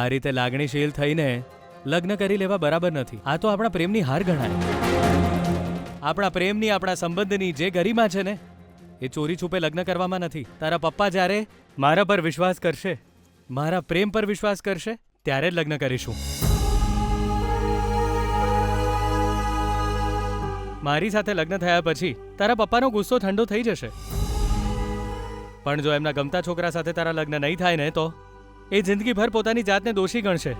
આ રીતે લાગણીશીલ થઈને લગ્ન કરી લેવા બરાબર નથી. આ તો આપણા પ્રેમની હાર ગણાય. આપણા પ્રેમની, આપણા સંબંધની જે ગરિમા છે ને, એ ચોરી છુપે લગ્ન કરવામાં નથી. તારા પપ્પા જ્યારે મારા પર વિશ્વાસ કરશે, મારા પ્રેમ પર વિશ્વાસ કરશે, ત્યારે જ લગ્ન કરીશું. મારી સાથે લગ્ન થયા પછી તારા પપ્પાનો ગુસ્સો ઠંડો થઈ જશે. પણ જો એમના ગમતા છોકરા સાથે તારા લગ્ન નહીં થાય ને, તો એ જિંદગીભર પોતાની જાતને દોષી ગણશે.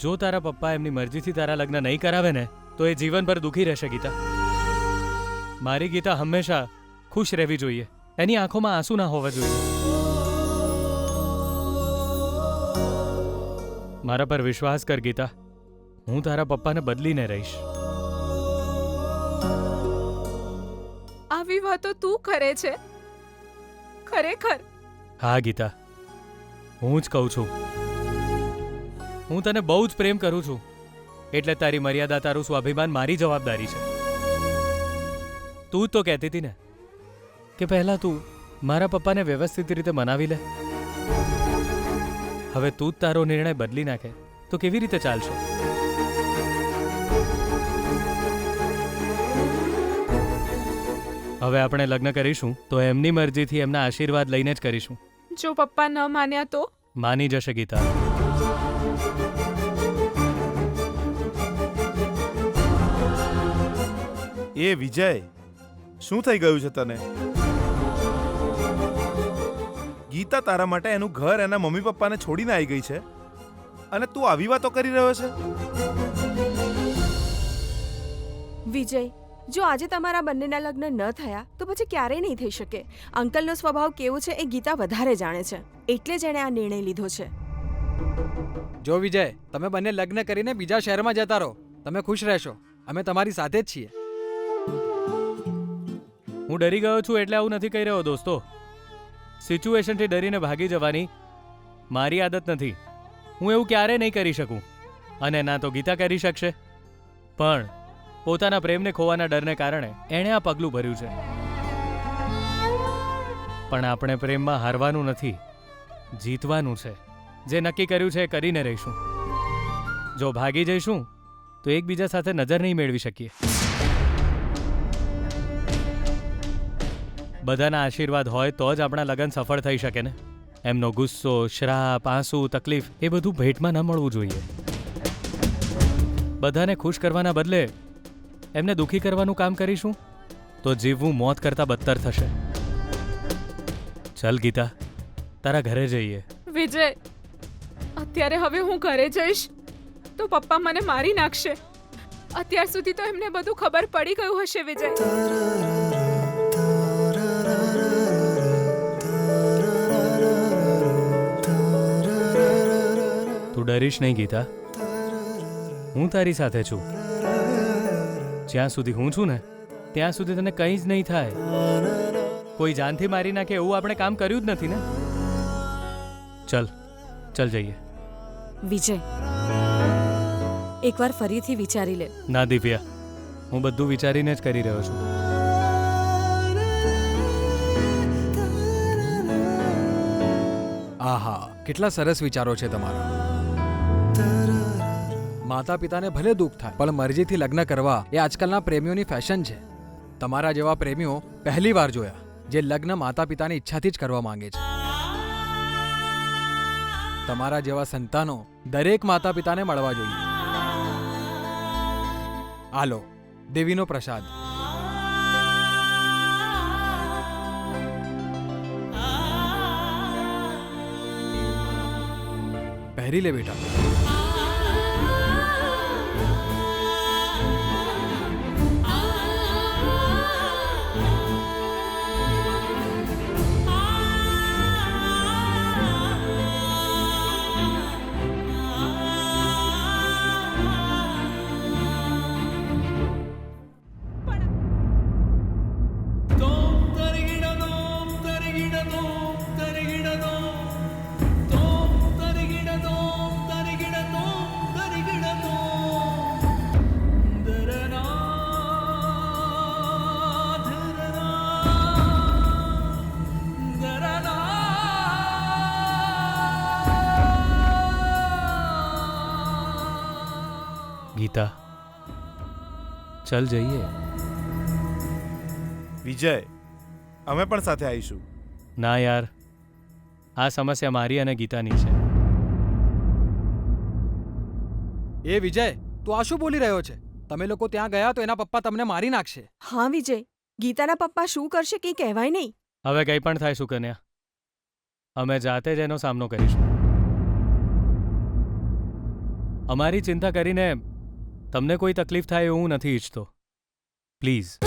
જો તારા પપ્પા એમની મરજીથી તારા લગ્ન નહીં કરાવે ને, તો એ જીવનભર દુઃખી રહેશે. ગીતા, મારી ગીતા હંમેશા ખુશ રહેવી જોઈએ. એની આંખોમાં આંસુ ના હોવા જોઈએ. મારા પર વિશ્વાસ કર ગીતા, હું તારા પપ્પાને બદલીને રહીશ. આવી વાતો તું કરે છે? ખરેખર? હા ગીતા, હું જ કહું છું. હું તને બહુ જ પ્રેમ કરું છું, એટલે તારી મર્યાદા, તારું સ્વાભિમાન મારી જવાબદારી છે. તું જ તો કહેતી હતી ને કે પહેલા તું મારા પપ્પાને વ્યવસ્થિત રીતે મનાવી લે. હવે તું જ તારો નિર્ણય બદલી નાખે તો કેવી રીતે ચાલશે? હવે આપણે લગ્ન કરીશું તો એમની મરજીથી, એમના આશીર્વાદ લઈને જ કરીશું. જો પપ્પા ન માન્યા તો? માની જશે ગીતા. એ વિજય, શું થઈ ગયું છે તને? ગીતા તારા માટે એનું ઘર, એના મમ્મી પપ્પાને છોડીને આવી ગઈ છે, અને તું આવી વાતો કરી રહ્યો છે? વિજય, જો આજે તમારા બંનેના લગ્ન ન થયા તો પછી ક્યારેય નહીં થઈ શકે. અંકલનો સ્વભાવ કેવો છે એ ગીતા વધારે જાણે છે, એટલે જ એણે આ નિર્ણય લીધો છે. જો વિજય, તમે બંને લગ્ન કરીને બીજા શહેરમાં જતા રહો. તમે ખુશ રહેશો, અમે તમારી સાથે જ છીએ. હું ડરી ગયો છું એટલે આવું નથી કહી રહ્યો દોસ્તો. સિચ્યુએશનથી ડરીને ભાગી જવાની મારી આદત નથી. હું એવું ક્યારેય નહીં કરી શકું, અને ના તો ગીતા કરી શકશે. પણ પોતાના પ્રેમને ખોવાના ડરને કારણે એણે આ પગલું ભર્યું છે. પણ આપણે પ્રેમમાં હારવાનું નથી, જીતવાનું છે. જે નક્કી કર્યું છે એ કરીને રહીશું. જો ભાગી જઈશું તો એકબીજા સાથે નજર નહીં મેળવી શકીએ. બધાના આશીર્વાદ હોય તો જ આપણા લગ્ન સફળ થઈ શકે ને. એમનો ગુસ્સો, શ્રાપ, આંસુ, તકલીફ એ બધું ભેટમાં ન મળવું જોઈએ. બધાને ખુશ કરવાના બદલે એમને દુઃખી કરવાનું કામ કરીશું તો જીવવું મોત કરતાં બદતર થશે. ચલ ગીતા, તારા ઘરે જઈએ. વિજય, અત્યારે હવે હું ઘરે જઈશ તો પપ્પા મને મારી નાખશે. અત્યાર સુધી તો એમને બધું ખબર પડી ગયું હશે. વિજય, તું ડરીશ નહીં ગીતા, હું તારી સાથે છું. જ્યાં સુધી હું છું ને ત્યાં સુધી તને કંઈ જ નહીં થાય. કોઈ જાનથી મારી નાખે એવું આપણે કામ કર્યું જ નથી ને. ચલ ચલ જઈએ. વિજય, એકવાર ફરીથી વિચારી લે. ના દિવ્યા, હું બધું વિચારીને જ કરી રહ્યો છું. આહા, કેટલા સરસ વિચારો છે તમારા. માતા પિતાને ભલે દુઃખ થાય, પણ મરજીથી લગ્ન કરવા એ આજકાલના પ્રેમીઓની ફેશન છે. તમારા જેવા પ્રેમીઓ પહેલી વાર જોયા જે લગ્ન માતા પિતાની ઈચ્છાથી જ કરવા માંગે છે. તમારા જેવા સંતાનો દરેક માતા પિતાને મળવા જોઈએ. આલો, દેવીનો પ્રસાદ. પહેરી લે બેટા. ગીતા ચલ જઈએ. વિજય, અમે પણ સાથે આવીશું. ના યાર, આ સમસ્યા મારી અને ગીતાની છે. એ વિજય, તું આ શું બોલી રહ્યો છે? તમે લોકો ત્યાં ગયા તો એના પપ્પા તમને મારી નાખશે. હા વિજય, ગીતાના પપ્પા શું કરશે કંઈ કહેવાય નહીં. હવે કંઈ પણ થાય સુકન્યા, અમે જાતે જ એનો સામનો કરીશું. અમારી ચિંતા કરીને તમને કોઈ તકલીફ થાય એવું હું નથી ઈચ્છતો. પ્લીઝ.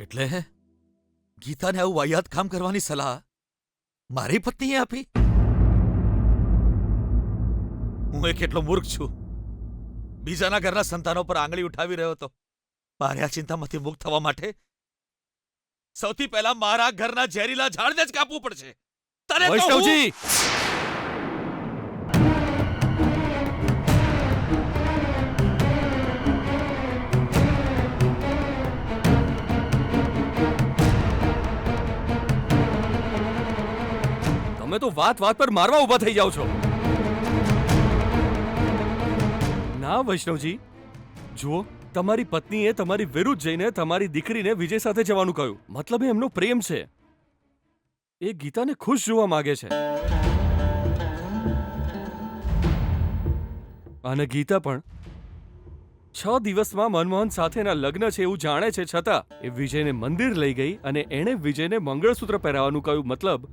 એટલે ગીતાને આવું વાહિયાત કામ કરવાની સલાહ મારી પત્નીએ આપી? હું કેટલો મૂર્ખ છું. બીજાના ઘરના સંતાનો પર આંગળી ઉઠાવી રહ્યો હતો. મારે આ ચિંતામાંથી મુક્ત થવા માટે સૌથી પહેલા મારા ઘરના ઝેરીલા ઝાડને જ કાપવું પડશે. તને તો હું- વૈષ્ણવજી, તમે તો વાત વાત પર મારવા ઊભા થઈ જાઓ છો. ના વૈષ્ણવજી, જુઓ, તમારી પત્નીએ તમારી વિરુદ્ધ જઈને તમારી દીકરીને વિજય સાથે જવાનું કહ્યું. મતલબ એ એમનો પ્રેમ છે. એ ગીતાને ખુશ જોવા માંગે છે. અને ગીતા પણ 6 દિવસમાં મનમોહન સાથેના લગ્ન છે એવું જાણે છે, છતાં એ વિજયને મંદિર લઈ ગઈ અને એણે વિજયને મંગળસૂત્ર પહેરાવવાનું કહ્યું. મતલબ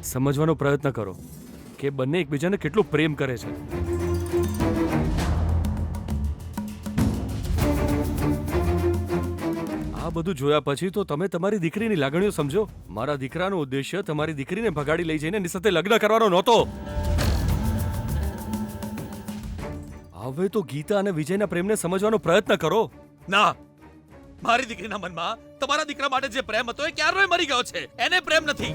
સમજવાનો પ્રયત્ન કરો કે બંને એકબીજાને કેટલો પ્રેમ કરે છે. આ બધું જોયા પછી તો તમે તમારી દીકરીની લાગણીઓ સમજો. મારા દીકરાનો ઉદ્દેશ્ય તમારી દીકરીને ભગાડી લઈ જઈને એની સાથે લગ્ન કરવાનો નહોતો. હવે તો ગીતા અને વિજયના પ્રેમને સમજવાનો પ્રયત્ન કરો. ના, મારી દીકરીના મનમાં તમારા દીકરા માટે જે પ્રેમ હતો એ ક્યારનોય મરી ગયો છે. એને પ્રેમ નથી.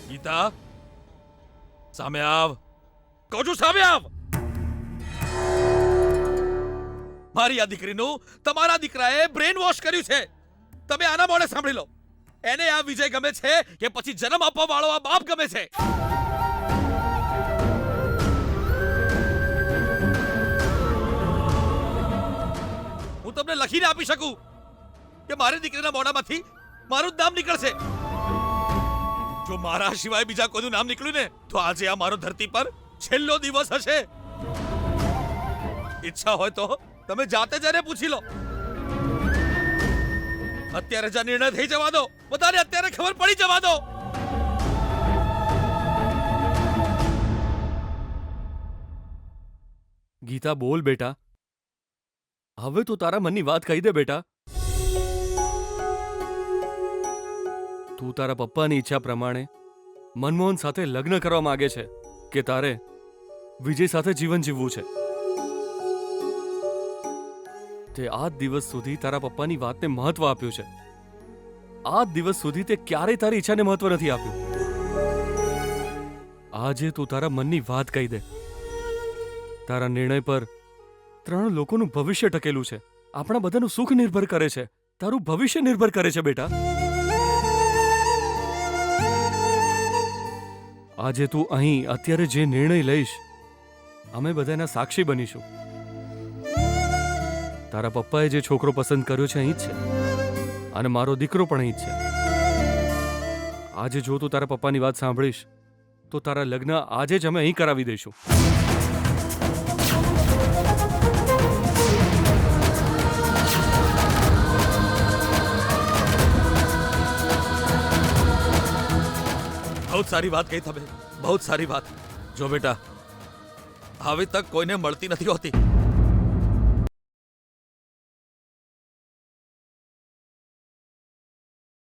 ગીતા, સામે આવ. કહું છું સામે આવ. મારી આ દીકરીનું તમારા દીકરાએ બ્રેન વોશ કર્યું છે. તમે આના મોઢે સાંભળી લો. એને આ વિજય ગમે છે કે પછી જન્મ આપવા વાળો આ બાપ ગમે છે? હું તમને લખીને આપી શકું કે મારી દીકરીના મોઢામાંથી મારું જ નામ નીકળશે. જો મારા સિવાય બીજા કોઈનું નામ નીકળ્યું ને તો આજે આ મારો ધરતી પર છેલ્લો દિવસ હશે. ઈચ્છા હોય તો તમે જાતે જ એને પૂછી લો. અત્યારે જ આ નિર્ણય થઈ જવા દો. બધાને અત્યારે ખબર પડી જવા દો. ગીતા, બોલ બેટા. હવે તું તારા મનની વાત કહી દે બેટા. તું તારા પપ્પાની ઈચ્છા પ્રમાણે મનમોહન સાથે લગ્ન કરવા માંગે છે કે તારે વિજય સાથે જીવન જીવવું છે? તે આજ દિવસ સુધી તારા પપ્પાની વાતને મહત્વ આપ્યું છે. આજ દિવસ સુધી તે ક્યારેય તારી ઈચ્છાને મહત્વ નથી આપ્યું. આજે તું તારા મનની વાત કહી દે. તારા નિર્ણય પર 3 લોકોનું ભવિષ્ય ટકેલું છે. આપણા બધાનું સુખ નિર્ભર કરે છે. તારું ભવિષ્ય નિર્ભર કરે છે બેટા. આજે તું અહીં અત્યારે જે નિર્ણય લઈશ, અમે બધા એના સાક્ષી બનીશું. તારા પપ્પાએ જે છોકરો પસંદ કર્યો છે અહીં જ છે, અને મારો દીકરો પણ અહીં જ છે. આજે જો તું તારા પપ્પાની વાત સાંભળીશ તો તારા લગ્ન આજે જ અમે અહીં કરાવી દઈશું. બહુ સારી વાત કહી તમે. બહુ સારી વાત. જો બેટા, આવી તક કોઈને મળતી નથી હોતી.